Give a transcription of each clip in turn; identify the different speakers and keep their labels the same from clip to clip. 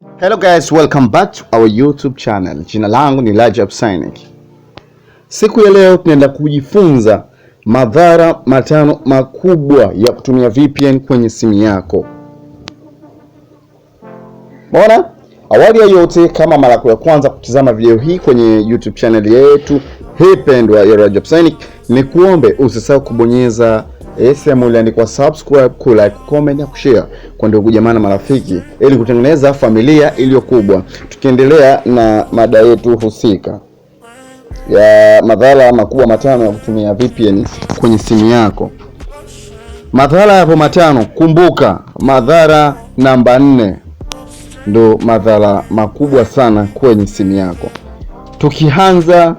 Speaker 1: Hello guys, welcome back to our YouTube channel. Jina langu ni Rajab Synic. Siku ya leo tunaenda kujifunza madhara matano makubwa ya kutumia VPN kwenye simu yako. Mbona? Awali ya yote, kama mara ya kwanza kutizama video hii kwenye YouTube channel yetu hii pendwa ya Rajab Synic, ni kuombe usisahau kubonyeza sehemu iliyoandikwa subscribe, like, comment na kushare kwa ndugu jamaa na marafiki ili kutengeneza familia iliyo kubwa. Tukiendelea na mada yetu husika ya madhara makubwa matano ya kutumia VPN kwenye simu yako. Madhara hapo matano, kumbuka madhara namba 4 ndo madhara makubwa sana kwenye simu yako. Tukianza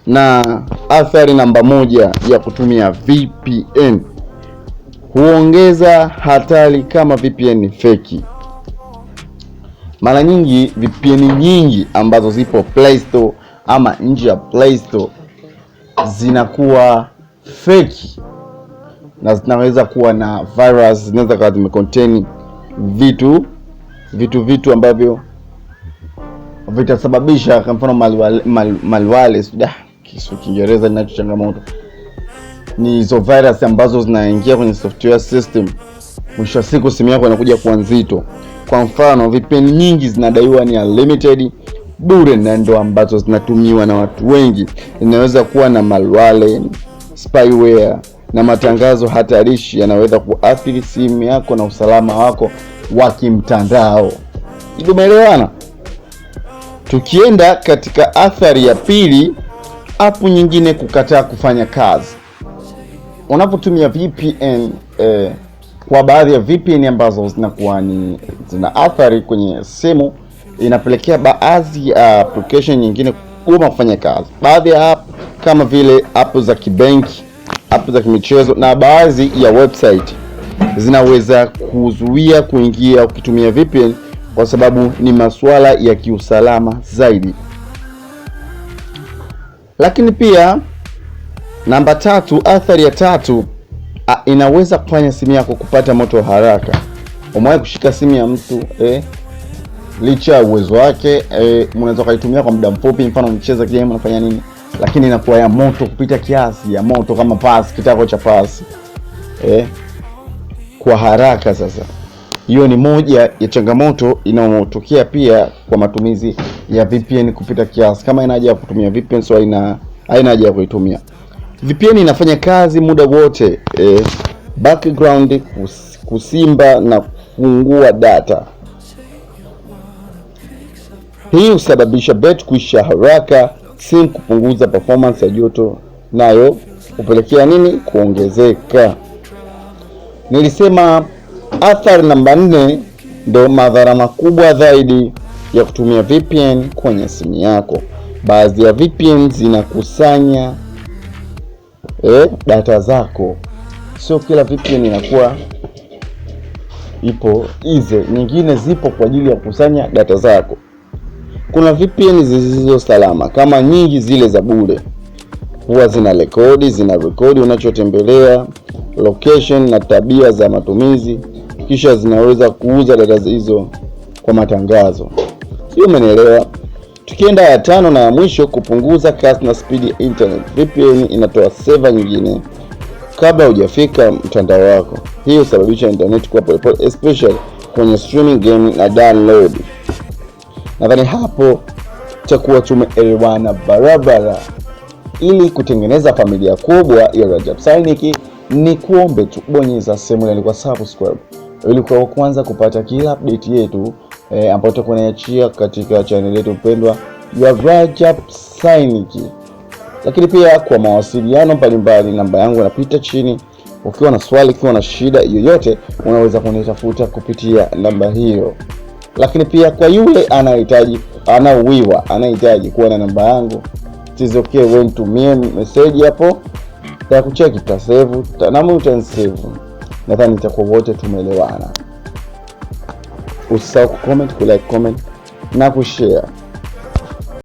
Speaker 1: na athari namba 1 ya kutumia VPN, huongeza hatari kama VPN feki. Mara nyingi VPN nyingi ambazo zipo Play Store ama nje ya Play Store zinakuwa feki na zinaweza kuwa na virus, zinaweza kuwa zimecontain vitu ambavyo vitasababisha, kwa mfano malware. Kiingereza inacho changamoto ni hizo virus ambazo zinaingia kwenye software system, mwisho wa siku simu yako inakuja kuwa nzito. Kwa mfano VPN nyingi zinadaiwa ni unlimited, bure, na ndo ambazo zinatumiwa na watu wengi. Inaweza kuwa na malware, spyware na matangazo hatarishi yanaweza kuathiri simu yako na usalama wako wa kimtandao. Umeelewana? Tukienda katika athari ya pili, app nyingine kukataa kufanya kazi. Unapotumia VPN, kwa baadhi ya VPN ambazo zinakuwa zina athari kwenye simu, inapelekea baadhi ya application nyingine kugoma kufanya kazi. Baadhi ya app kama vile app za kibenki, app za kimichezo na baadhi ya website zinaweza kuzuia kuingia ukitumia VPN kwa sababu ni masuala ya kiusalama zaidi. Lakini pia namba 3, athari ya 3, inaweza kufanya simu yako kupata moto haraka. Umewahi kushika simu ya mtu licha ya uwezo wake, unaweza kuitumia kwa muda mfupi, mfano unacheza game, unafanya nini, lakini inakuwa ya moto kupita kiasi, ya moto kama pasi, kitako cha pasi kwa haraka. Sasa hiyo ni moja ya changamoto inayotokea pia kwa matumizi ya VPN kupita kiasi. Kama ina haja ya kutumia VPN, so haina haja ya kuitumia. VPN inafanya kazi muda wote, background, kusimba na kufungua data. Hii husababisha bet kuisha haraka, simu kupunguza performance ya joto, nayo hupelekea nini? Kuongezeka. Nilisema athari namba 4 ndo madhara makubwa zaidi ya kutumia VPN kwenye simu yako. Baadhi ya VPN zinakusanya data zako. Sio kila VPN inakuwa ipo easy, nyingine zipo kwa ajili ya kukusanya data zako. Kuna VPN zisizo salama, kama nyingi zile za bure, huwa zina rekodi unachotembelea, location na tabia za matumizi, kisha zinaweza kuuza data hizo kwa matangazo. Sio, umenielewa? Tukienda ya 5 na ya mwisho, kupunguza kasi na speed ya internet. VPN inatoa server nyingine kabla hujafika mtandao wako. Hii husababisha internet kuwa polepole, especially kwenye streaming, game na download. Nadhani hapo tutakuwa tumeelewana barabara. Ili kutengeneza familia kubwa ya Rajab Synic, ni kuombe tu bonyeza sehemu iliyoandikwa subscribe ili kwa kwanza kupata kila update yetu ambayo tutakuwa tunaiachia katika channel yetu pendwa ya Rajab Synic. Lakini pia kwa mawasiliano mbalimbali, namba yangu inapita chini. Ukiwa na swali, ukiwa na shida yoyote, unaweza kunitafuta kupitia namba hiyo. Lakini pia kwa yule anahitaji kuwa na namba yangu, it's okay wewe nitumie message hapo ya kucheki, tutasave na mimi utanisave. Nadhani itakuwa wote tumeelewana. Usisahau comment, like, comment na kushare.